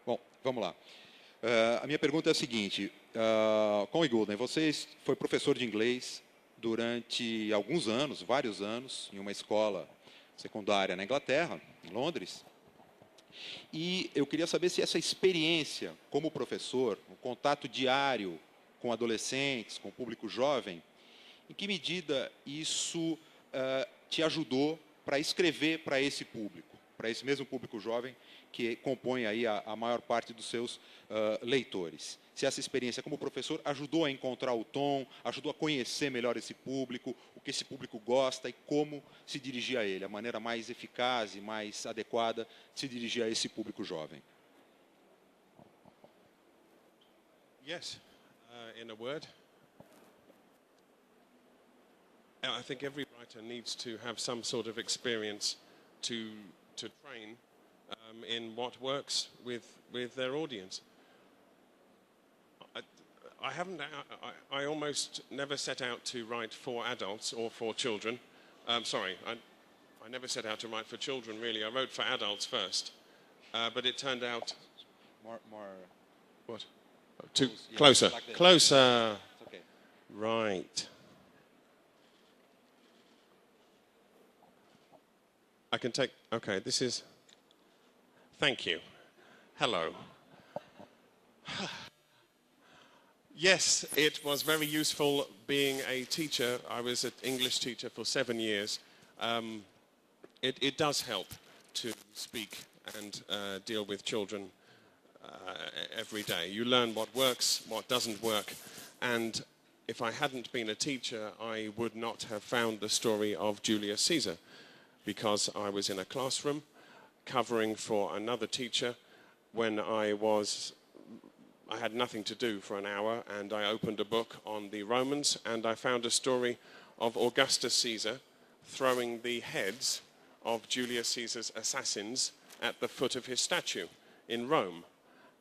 Bom, vamos lá. A minha pergunta é a seguinte. Conn e Goodman, você foi professor de inglês durante alguns anos, vários anos, em uma escola secundária na Inglaterra, em Londres. E eu queria saber se essa experiência como professor, um contato diário com adolescentes, com o público jovem, em que medida isso te ajudou para escrever para esse público, para esse mesmo público jovem que compõe aí a maior parte dos seus leitores. Se essa experiência como professor ajudou a encontrar o tom, ajudou a conhecer melhor esse público, o que esse público gosta e como se dirigir a ele, a maneira mais eficaz e mais adequada de se dirigir a esse público jovem. Yes, in a word. I think every writer needs to have some sort of experience to train in what works with their audience. I almost never set out to write for adults or for children. Sorry, I never set out to write for children, really. I wrote for adults first, but it turned out... More What? Too yeah, closer. like Closer. Okay. Right. I can take... Okay, this is... Thank you. Hello. Yes, it was very useful being a teacher. I was an English teacher for 7 years. It does help to speak and deal with children every day. You learn what works, what doesn't work. And if I hadn't been a teacher, I would not have found the story of Julius Caesar, because I was in a classroom covering for another teacher when I had nothing to do for an hour, and I opened a book on the Romans, and I found a story of Augustus Caesar throwing the heads of Julius Caesar's assassins at the foot of his statue in Rome.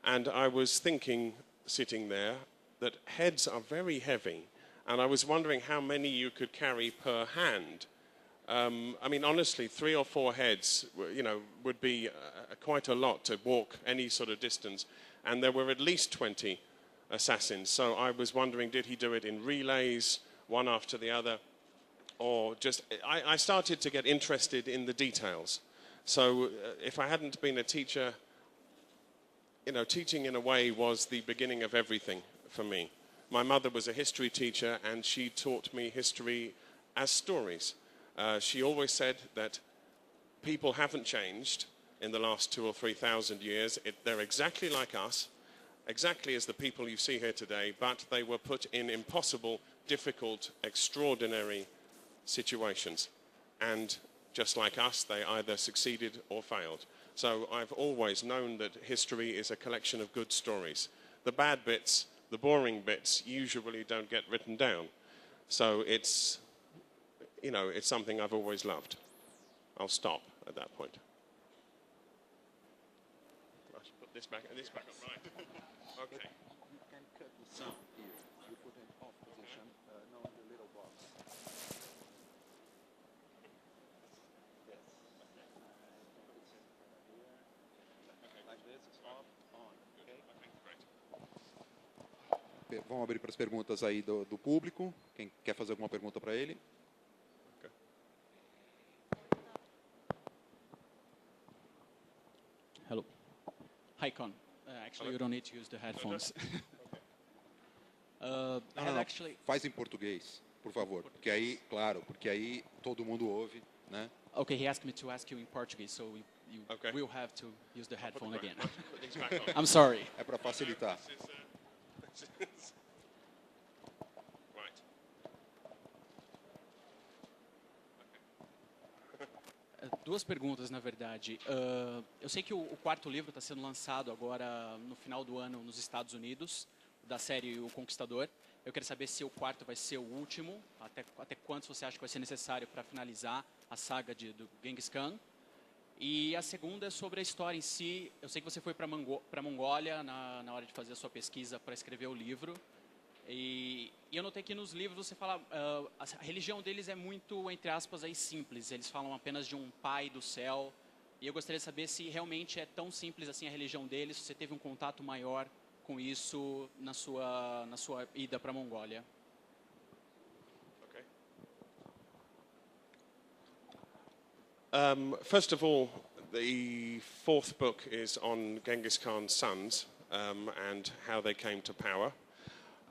And I was thinking, sitting there, that heads are very heavy, and I was wondering how many you could carry per hand. I mean, honestly, 3 or 4 heads, would be quite a lot to walk any sort of distance. And there were at least 20 assassins. So I was wondering, did he do it in relays, one after the other? Or just... I started to get interested in the details. So if I hadn't been a teacher, teaching in a way was the beginning of everything for me. My mother was a history teacher, and she taught me history as stories. She always said that people haven't changed in the last 2,000 or 3,000 years. They're exactly like us, exactly as the people you see here today, but they were put in impossible, difficult, extraordinary situations. And just like us, they either succeeded or failed. So I've always known that history is a collection of good stories. The bad bits, the boring bits, usually don't get written down. So it's something I've always loved. I'll stop at that point. I should put this back up, right. Okay. You can cut the sound here. You put in off position, no, the little box. Yes. Like this, off, on. Okay? Vamos abrir para as perguntas aí do público. Quem quer fazer alguma pergunta para ele? Hello. Hi, Conn. Actually, you don't need to use the headphones. Faz em português, por favor. Porque aí, claro, todo mundo ouve, né? Okay, he asked me to ask you in Portuguese, so you will have to use the headphone again. I'm sorry. É para facilitar. Duas perguntas, na verdade. Eu sei que o quarto livro está sendo lançado agora no final do ano nos Estados Unidos, da série O Conquistador. Eu quero saber se o quarto vai ser o último, até quantos você acha que vai ser necessário para finalizar a saga do Genghis Khan. E a segunda é sobre a história em si. Eu sei que você foi para a Mongólia na hora de fazer a sua pesquisa para escrever o livro. E eu notei que nos livros você fala, a religião deles é muito, entre aspas, aí, simples. Eles falam apenas de um pai do céu E eu gostaria de saber se realmente é tão simples assim a religião deles, se você teve um contato maior com isso na sua ida para a Mongólia. First of all, the fourth book is on Genghis Khan's sons and how they came to power.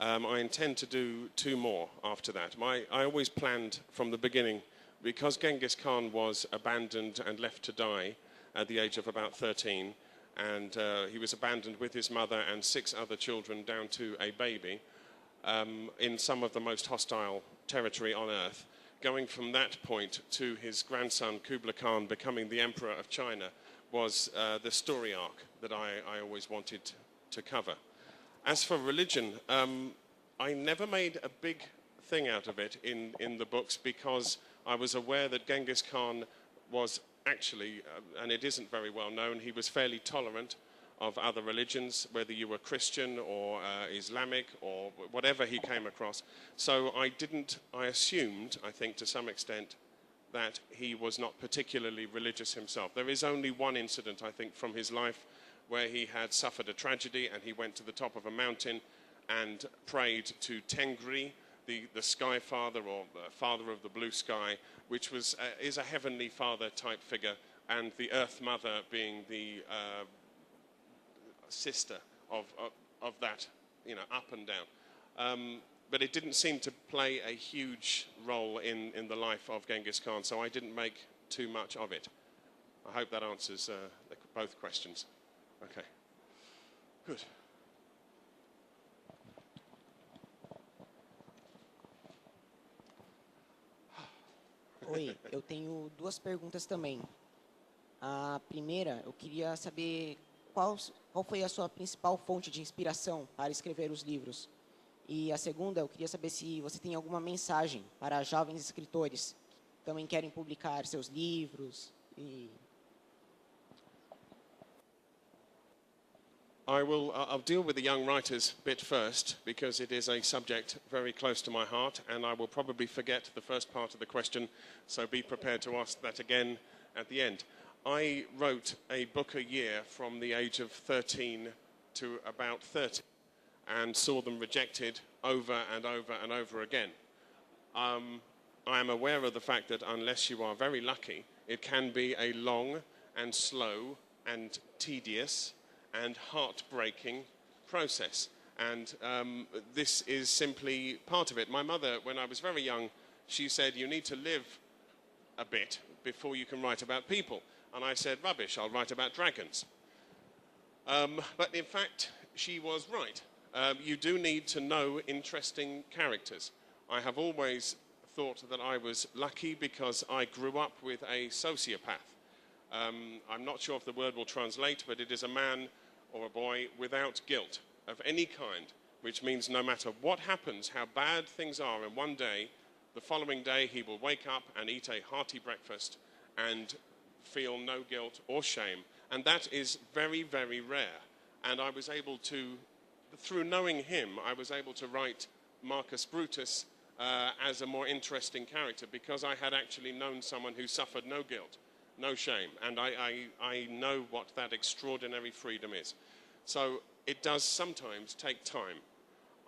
I intend to do 2 more after that. I always planned from the beginning, because Genghis Khan was abandoned and left to die at the age of about 13, and he was abandoned with his mother and 6 other children down to a baby in some of the most hostile territory on earth. Going from that point to his grandson Kublai Khan becoming the Emperor of China was the story arc that I always wanted to cover. As for religion, I never made a big thing out of it in the books, because I was aware that Genghis Khan was actually, and it isn't very well known, he was fairly tolerant of other religions, whether you were Christian or Islamic or whatever he came across. So I assumed, I think to some extent, that he was not particularly religious himself. There is only one incident, I think, from his life where he had suffered a tragedy and he went to the top of a mountain and prayed to Tengri, the Sky Father, or Father of the Blue Sky, which is a heavenly father type figure, and the Earth Mother being the sister of that, up and down. But it didn't seem to play a huge role in the life of Genghis Khan, so I didn't make too much of it. I hope that answers both questions. Okay, good. Oi, eu tenho 2 perguntas também. A primeira, eu queria saber qual foi a sua principal fonte de inspiração para escrever os livros. E a segunda, eu queria saber se você tem alguma mensagem para jovens escritores que também querem publicar seus livros. I'll deal with the young writers bit first, because it is a subject very close to my heart, and I will probably forget the first part of the question, so be prepared to ask that again at the end. I wrote a book a year from the age of 13 to about 30, and saw them rejected over and over and over again. I am aware of the fact that unless you are very lucky, it can be a long and slow and tedious and heartbreaking process. And this is simply part of it. My mother, when I was very young, she said, you need to live a bit before you can write about people. And I said, rubbish, I'll write about dragons. But in fact, she was right. You do need to know interesting characters. I have always thought that I was lucky because I grew up with a sociopath. I'm not sure if the word will translate, but it is a man or a boy without guilt of any kind, which means no matter what happens, how bad things are in one day, the following day he will wake up and eat a hearty breakfast and feel no guilt or shame. And that is very, very rare. And I was able to, through knowing him, I was able to write Marcus Brutus as a more interesting character, because I had actually known someone who suffered no guilt, no shame, and I know what that extraordinary freedom is. So it does sometimes take time.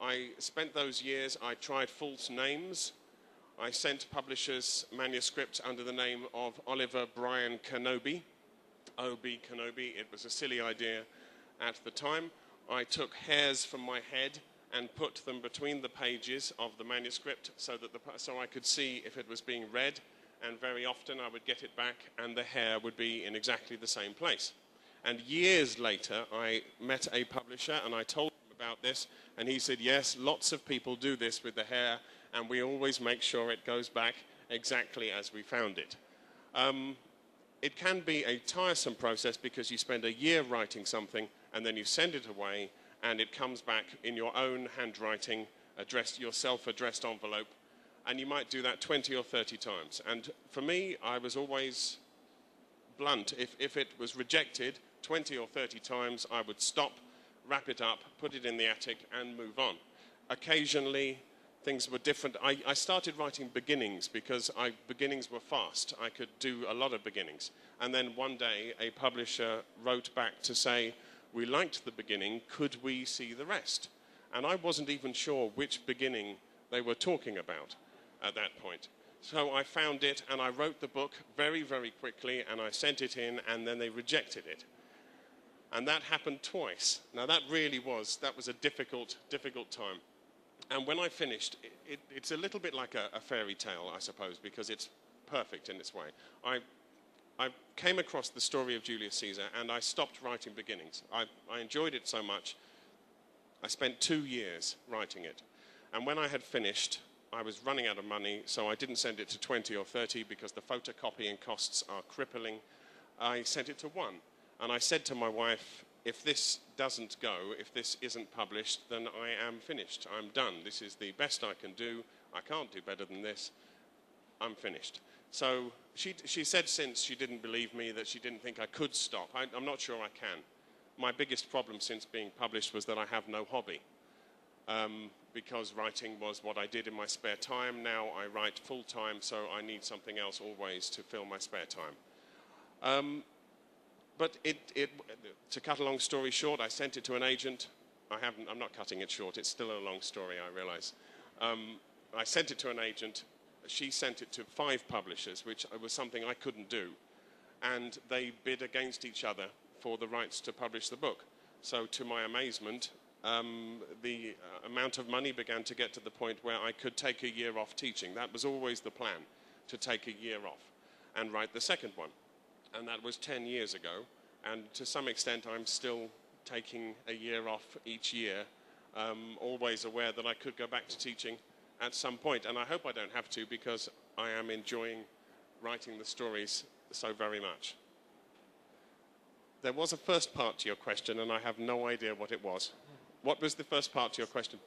I spent those years, I tried false names. I sent publishers manuscripts under the name of Oliver Bryan Kenobi, O.B. Kenobi. It was a silly idea at the time. I took hairs from my head and put them between the pages of the manuscript so I could see if it was being read. And very often I would get it back and the hair would be in exactly the same place. And years later, I met a publisher and I told him about this, and he said, yes, lots of people do this with the hair, and we always make sure it goes back exactly as we found it. It can be a tiresome process because you spend a year writing something and then you send it away and it comes back in your own handwriting, your self-addressed envelope. And you might do that 20 or 30 times. And for me, I was always blunt. If it was rejected 20 or 30 times, I would stop, wrap it up, put it in the attic, and move on. Occasionally, things were different. I started writing beginnings because beginnings were fast. I could do a lot of beginnings. And then one day, a publisher wrote back to say, we liked the beginning, could we see the rest? And I wasn't even sure which beginning they were talking about at that point. So I found it, and I wrote the book very, very quickly, and I sent it in, and then they rejected it. And that happened twice. Now, that was a difficult time. And when I finished, it's a little bit like a fairy tale, I suppose, because it's perfect in its way. I came across the story of Julius Caesar, and I stopped writing beginnings. I enjoyed it so much, I spent 2 years writing it. And when I had finished, I was running out of money, so I didn't send it to 20 or 30 because the photocopying costs are crippling. I sent it to 1. And I said to my wife, if this doesn't go, if this isn't published, then I am finished. I'm done. This is the best I can do. I can't do better than this. I'm finished. So she said since she didn't believe me, that she didn't think I could stop. I'm not sure I can. My biggest problem since being published was that I have no hobby. Because writing was what I did in my spare time. Now I write full time, so I need something else always to fill my spare time. But to cut a long story short, I sent it to an agent. I'm not cutting it short. It's still a long story, I realize. I sent it to an agent. She sent it to 5 publishers, which was something I couldn't do. And they bid against each other for the rights to publish the book. So to my amazement, the amount of money began to get to the point where I could take a year off teaching. That was always the plan, to take a year off and write the second one. And that was 10 years ago. And to some extent, I'm still taking a year off each year, always aware that I could go back to teaching at some point. And I hope I don't have to, because I am enjoying writing the stories so very much. There was a first part to your question, and I have no idea what it was. What was the first part to your question?